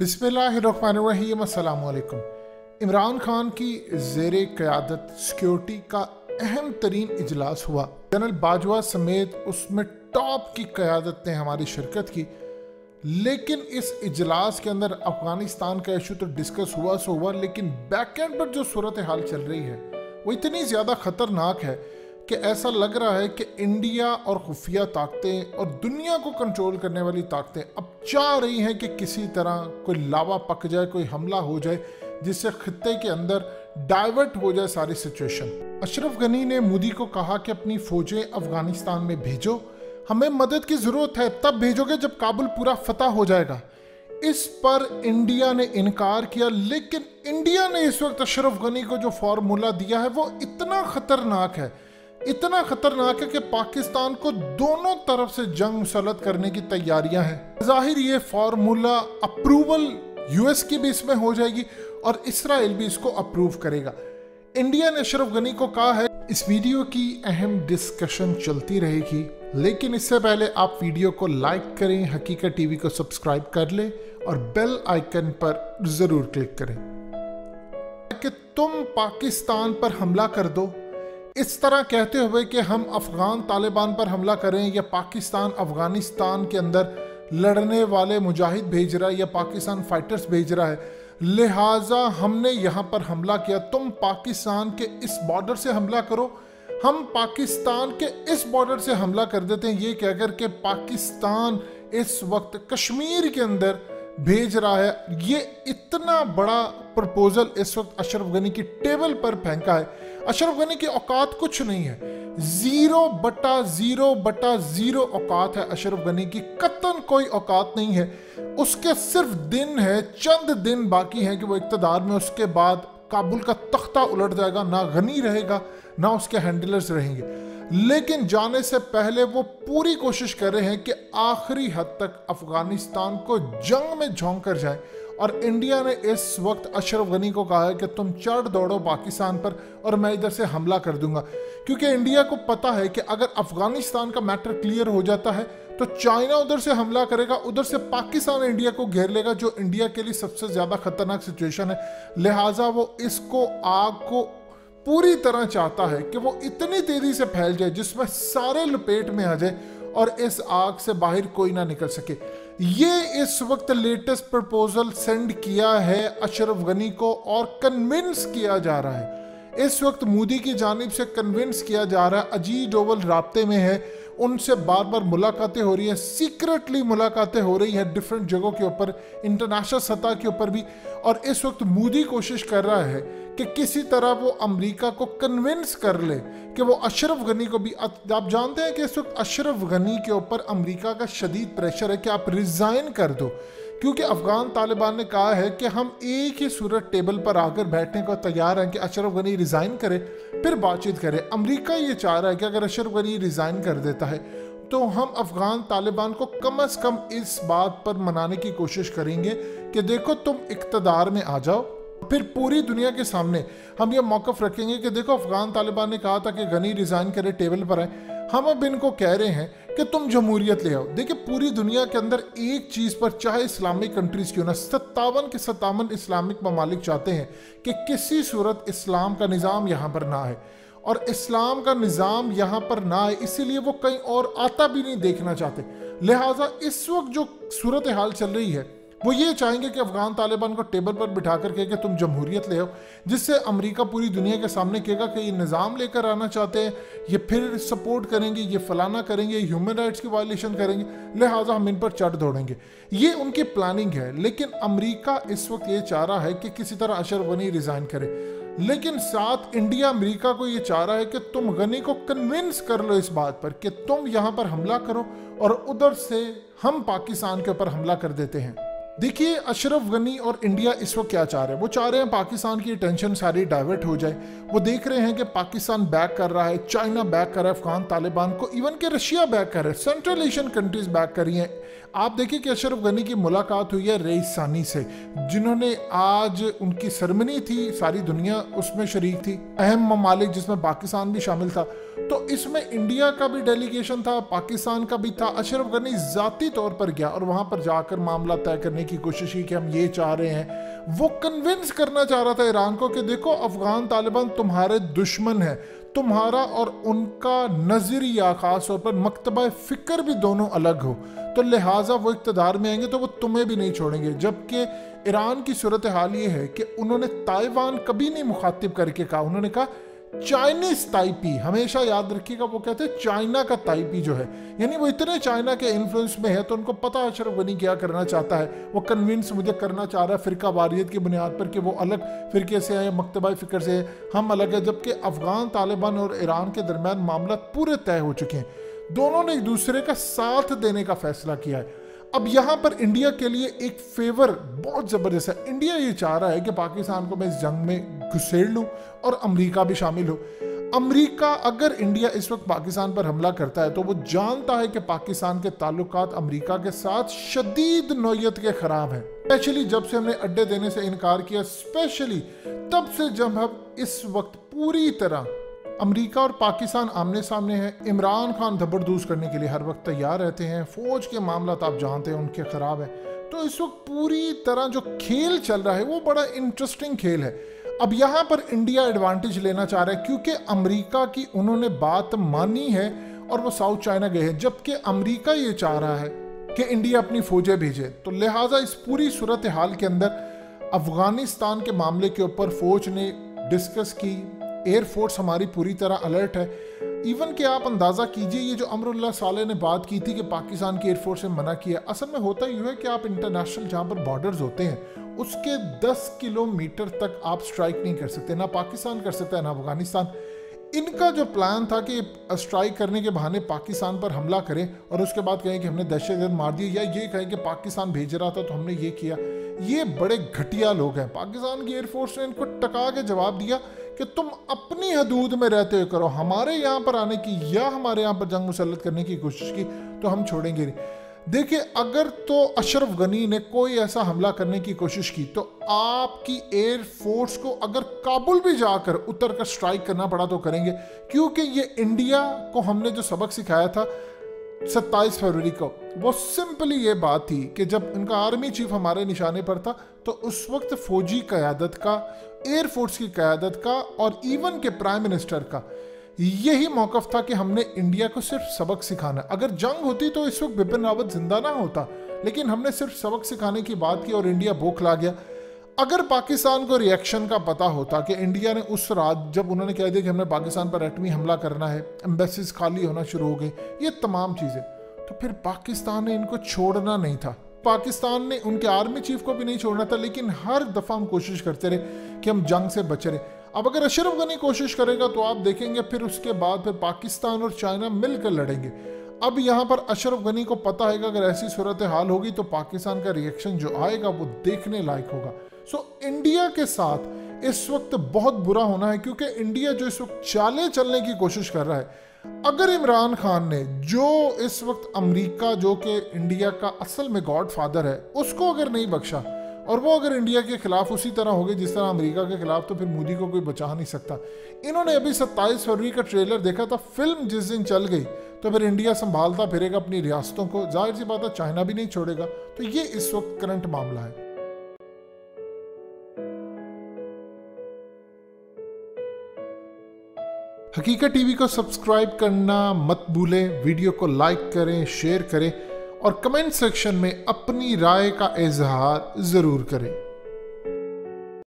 बिस्मिल्लाहिर्रहमानिर्रहीम। अस्सलाम वालेकुम। इमरान खान की ज़ेरे क़यादत सिक्योरिटी का अहम तरीन इजलास हुआ। जनरल बाजवा समेत उसमें टॉप की क़यादत ने हमारी शिरकत की, लेकिन इस इजलास के अंदर अफ़गानिस्तान का इशू तो डिस्कस हुआ सो हुआ, लेकिन बैक एंड पर जो सूरत हाल चल रही है वो इतनी ज़्यादा ख़तरनाक है कि ऐसा लग रहा है कि इंडिया और खुफिया ताकतें और दुनिया को कंट्रोल करने वाली ताकतें अब चाह रही हैं कि किसी तरह कोई लावा पक जाए, कोई हमला हो जाए जिससे खित्ते के अंदर डाइवर्ट हो जाए सारी सिचुएशन। अशरफ गनी ने मोदी को कहा कि अपनी फौजें अफगानिस्तान में भेजो, हमें मदद की ज़रूरत है, तब भेजोगे जब काबुल पूरा फतह हो जाएगा। इस पर इंडिया ने इनकार किया, लेकिन इंडिया ने इस वक्त अशरफ गनी को जो फार्मूला दिया है वो इतना ख़तरनाक है, इतना खतरनाक है कि पाकिस्तान को दोनों तरफ से जंग मुसल्लत करने की तैयारियां हैं। जाहिर ये फार्मूला अप्रूवल यूएस की भी इसमें हो जाएगी और इसराइल भी इसको अप्रूव करेगा। इंडिया ने अशरफ गनी को कहा है। इस वीडियो की अहम डिस्कशन चलती रहेगी, लेकिन इससे पहले आप वीडियो को लाइक करें, हकीकत टीवी को सब्सक्राइब कर लें और बेल आइकन पर जरूर क्लिक करें कि तुम पाकिस्तान पर हमला कर दो। इस तरह कहते हुए कि हम अफगान तालिबान पर हमला करें या पाकिस्तान अफगानिस्तान के अंदर लड़ने वाले मुजाहिद भेज रहा है या पाकिस्तान फाइटर्स भेज रहा है, लिहाजा हमने यहाँ पर हमला किया, तुम पाकिस्तान के इस बॉर्डर से हमला करो, हम पाकिस्तान के इस बॉर्डर से हमला कर देते हैं, ये कहकर के पाकिस्तान इस वक्त कश्मीर के अंदर भेज रहा है। ये इतना बड़ा प्रपोजल इस वक्त अशरफ गनी की टेबल पर फेंका है। अशरफ गनी की औकात कुछ नहीं है, 0/0/0 औकात है अशरफ गनी की, कतन कोई औकात नहीं है। उसके सिर्फ दिन है, चंद दिन बाकी हैं कि वो इक़्तिदार में, उसके बाद काबुल का तख्ता उलट जाएगा, ना गनी रहेगा ना उसके हैंडलर्स रहेंगे। लेकिन जाने से पहले वो पूरी कोशिश कर रहे हैं कि आखिरी हद तक अफगानिस्तान को जंग में झोंक कर जाए। और इंडिया ने इस वक्त अशरफ गनी को कहा है कि तुम चढ़ दौड़ो पाकिस्तान पर और मैं इधर से हमला कर दूंगा, क्योंकि इंडिया को पता है कि अगर अफगानिस्तान का मैटर क्लियर हो जाता है तो चाइना उधर से हमला करेगा, उधर से पाकिस्तान इंडिया को घेर लेगा, जो इंडिया के लिए सबसे ज़्यादा खतरनाक सिचुएशन है। लिहाजा वो इसको आग को पूरी तरह चाहता है कि वो इतनी तेजी से फैल जाए जिसमें सारे लपेट में आ जाए और इस आग से बाहर कोई ना निकल सके। ये इस वक्त लेटेस्ट प्रपोजल सेंड किया है अशरफ गनी को और कन्विंस किया जा रहा है। इस वक्त मोदी की जानिब से कन्विंस किया जा रहा है। अजीत डोवल राब्ते में है, उनसे बार बार मुलाकातें हो रही है, सीक्रेटली मुलाकातें हो रही हैं डिफरेंट जगहों के ऊपर, इंटरनेशनल सतह के ऊपर भी। और इस वक्त मोदी कोशिश कर रहा है कि किसी तरह वो अमेरिका को कन्विंस कर ले कि वो अशरफ गनी को भी, आप जानते हैं कि इस वक्त अशरफ गनी के ऊपर अमेरिका का शदीद प्रेशर है कि आप रिजाइन कर दो, क्योंकि अफगान तालिबान ने कहा है कि हम एक ही सूरत टेबल पर आकर बैठने को तैयार हैं कि अशरफ गनी रिजाइन करे फिर बातचीत करे। अमेरिका ये चाह रहा है कि अगर अशरफ गनी रिजाइन कर देता है तो हम अफगान तालिबान को कम से कम इस बात पर मनाने की कोशिश करेंगे कि देखो तुम इक़्तिदार में आ जाओ, फिर पूरी दुनिया के सामने हम ये मौक़िफ़ रखेंगे कि देखो अफगान तालिबान ने कहा था कि गनी रिजाइन करे, टेबल पर आए, हम अब इनको कह रहे हैं कि तुम जमहूरियत ले आओ। देखिए पूरी दुनिया के अंदर एक चीज़ पर, चाहे इस्लामिक कंट्रीज़ क्यों ना, 57 के 57 इस्लामिक ममालिक चाहते हैं कि किसी सूरत इस्लाम का निज़ाम यहाँ पर ना आए, और इस्लाम का निज़ाम यहाँ पर ना आए इसीलिए वो कहीं और आता भी नहीं देखना चाहते। लिहाजा इस वक्त जो सूरत हाल चल रही है वो ये चाहेंगे कि अफगान तालिबान को टेबल पर बिठा कर कहे कि तुम जमहूरियत ले आओ, जिससे अमेरिका पूरी दुनिया के सामने कहेगा कि ये निज़ाम लेकर आना चाहते हैं, ये फिर सपोर्ट करेंगे, ये फलाना करेंगे, ह्यूमन राइट्स की वायलेशन करेंगे, लिहाजा हम इन पर चढ़ दौड़ेंगे। ये उनकी प्लानिंग है। लेकिन अमेरिका इस वक्त ये चाह रहा है कि किसी तरह अशरफ गनी रिज़ाइन करे, लेकिन साथ इंडिया अमेरिका को ये चाह रहा है कि तुम गनी को कन्विंस कर लो इस बात पर कि तुम यहाँ पर हमला करो और उधर से हम पाकिस्तान के ऊपर हमला कर देते हैं। देखिए अशरफ गनी और इंडिया इस वक्त क्या चाह रहे हैं, वो चाह रहे हैं पाकिस्तान की टेंशन सारी डाइवर्ट हो जाए। वो देख रहे हैं कि पाकिस्तान बैक कर रहा है, चाइना बैक कर रहा है अफगान तालिबान को, इवन के रशिया बैक कर रहा है, सेंट्रल एशियन कंट्रीज बैक कर रही हैं। आप देखिए कि अशरफ गनी की मुलाकात हुई है रईस सानी से, जिन्होंने आज उनकी सरमनी थी, सारी दुनिया उसमें शरीक थी, अहम ममालिक जिसमें पाकिस्तान भी शामिल था। तो इसमें इंडिया का भी डेलीगेशन था, पाकिस्तान का भी था। अशरफ गनी जाती तौर पर गया और वहां पर जाकर मामला तय करने की कोशिश की कि हम ये चाह रहे हैं। वो कन्विंस करना चाह रहा था ईरान को कि देखो अफगान तालिबान तुम्हारे दुश्मन है, तुम्हारा और उनका नजरिया खास तौर पर मकतबा फिक्र भी दोनों अलग हो, तो लिहाजा वो इक़्तिदार में आएंगे तो वो तुम्हें भी नहीं छोड़ेंगे। जबकि ईरान की सूरत हाल ये है कि उन्होंने ताइवान कभी नहीं मुखातिब करके कहा, उन्होंने कहा चाइनीज ताइपी। हमेशा याद रखिएगा, वो कहते हैं चाइना का ताइपी जो है, यानी वो इतने चाइना के इन्फ्लुएंस में है तो उनको पता है अशरफ गनी क्या करना चाहता है। वो कन्विंस मुझे करना चाह रहा है फिरका वारियत की बुनियाद पर कि वो अलग फिरके से है, मकतबा फिक्र से है, हम अलग है। जबकि अफगान तालिबान और ईरान के दरमियान मामला पूरे तय हो चुके हैं, दोनों ने एक दूसरे का साथ देने का फैसला किया है। अब यहाँ पर इंडिया के लिए एक फेवर बहुत ज़बरदस्त है। इंडिया ये चाह रहा है कि पाकिस्तान को मैं इस जंग में घुसेड़ लूँ और अमेरिका भी शामिल हो। अमेरिका, अगर इंडिया इस वक्त पाकिस्तान पर हमला करता है तो वो जानता है कि पाकिस्तान के ताल्लुकात अमेरिका के साथ शदीद नौयत के ख़राब हैं। स्पेशली जब से हमने अड्डे देने से इनकार किया, स्पेशली तब से जब हम इस वक्त पूरी तरह अमेरिका और पाकिस्तान आमने सामने है। इमरान खान जबरदस्त करने के लिए हर वक्त तैयार रहते हैं, फौज के मामला तो आप जानते हैं उनके ख़राब है। तो इस वक्त पूरी तरह जो खेल चल रहा है वो बड़ा इंटरेस्टिंग खेल है। अब यहाँ पर इंडिया एडवांटेज लेना चाह रहा है क्योंकि अमेरिका की उन्होंने बात मानी है और वो साउथ चाइना गए हैं, जबकि अमेरिका ये चाह रहा है कि इंडिया अपनी फौजें भेजे। तो लिहाजा इस पूरी सूरत हाल के अंदर अफगानिस्तान के मामले के ऊपर फौज ने डिस्कस की, एयरफोर्स हमारी पूरी तरह अलर्ट है। इवन कि आप अंदाज़ा कीजिए, ये जो अमरुल्लाह साले ने बात की थी कि पाकिस्तान की एयरफोर्स ने मना किया, असल में होता यूँ है कि आप इंटरनेशनल जहाँ पर बॉर्डर्स होते हैं उसके 10 किलोमीटर तक आप स्ट्राइक नहीं कर सकते, ना पाकिस्तान कर सकता है ना अफगानिस्तान। इनका जो प्लान था कि स्ट्राइक करने के बहाने पाकिस्तान पर हमला करें और उसके बाद कहें कि हमने दहशतगर्द मार दिए, या ये कहें कि पाकिस्तान भेज रहा था तो हमने ये किया। ये बड़े घटिया लोग हैं। पाकिस्तान की एयरफोर्स ने इनको टका के जवाब दिया कि तुम अपनी हदूद में रहते हुए करो, हमारे यहाँ पर आने की या हमारे यहाँ पर जंग मुसल्लत करने की कोशिश की तो हम छोड़ेंगे नहीं। देखिए, अगर तो अशरफ गनी ने कोई ऐसा हमला करने की कोशिश की तो आपकी एयरफोर्स को अगर काबुल भी जाकर उतर कर स्ट्राइक करना पड़ा तो करेंगे, क्योंकि ये इंडिया को हमने जो सबक सिखाया था 27 फरवरी को, वो सिंपली ये बात थी कि जब उनका आर्मी चीफ हमारे निशाने पर था तो उस वक्त फौजी क़यादत का, एयरफोर्स की क़यादत का और इवन के प्राइम मिनिस्टर का यही मौक़िफ़ था कि हमने इंडिया को सिर्फ सबक सिखाना। अगर जंग होती तो इस वक्त बिपिन रावत जिंदा ना होता, लेकिन हमने सिर्फ सबक सिखाने की बात की और इंडिया बौखला गया। अगर पाकिस्तान को रिएक्शन का पता होता कि इंडिया ने उस रात जब उन्होंने कह दिया कि हमने पाकिस्तान पर एटमी हमला करना है, एम्बेसीज खाली होना शुरू हो गई, ये तमाम चीज़ें, तो फिर पाकिस्तान ने इनको छोड़ना नहीं था। पाकिस्तान ने उनके आर्मी चीफ को भी नहीं छोड़ना था, लेकिन हर दफ़ा हम कोशिश करते रहे कि हम जंग से बचे रहे। अब अगर अशरफ गनी कोशिश करेगा तो आप देखेंगे फिर उसके बाद फिर पाकिस्तान और चाइना मिलकर लड़ेंगे। अब यहाँ पर अशरफ गनी को पता है कि अगर ऐसी सूरत हाल होगी तो पाकिस्तान का रिएक्शन जो आएगा वो देखने लायक होगा। सो इंडिया के साथ इस वक्त बहुत बुरा होना है, क्योंकि इंडिया जो इस वक्त चाले चलने की कोशिश कर रहा है, अगर इमरान खान ने, जो इस वक्त अमेरिका जो कि इंडिया का असल में गॉड फादर है, उसको अगर नहीं बख्शा और वो अगर इंडिया के खिलाफ उसी तरह हो गए जिस तरह अमेरिका के खिलाफ, तो फिर मोदी को कोई बचा नहीं सकता। इन्होंने अभी 27 फरवरी का ट्रेलर देखा था, फिल्म जिस दिन चल गई तो फिर इंडिया संभालता फिरेगा अपनी रियासतों को, जाहिर सी बात है चाइना भी नहीं छोड़ेगा। तो ये इस वक्त करंट मामला है। हकीकत टीवी को सब्सक्राइब करना मत भूलें, वीडियो को लाइक करें, शेयर करें और कमेंट सेक्शन में अपनी राय का इजहार ज़रूर करें।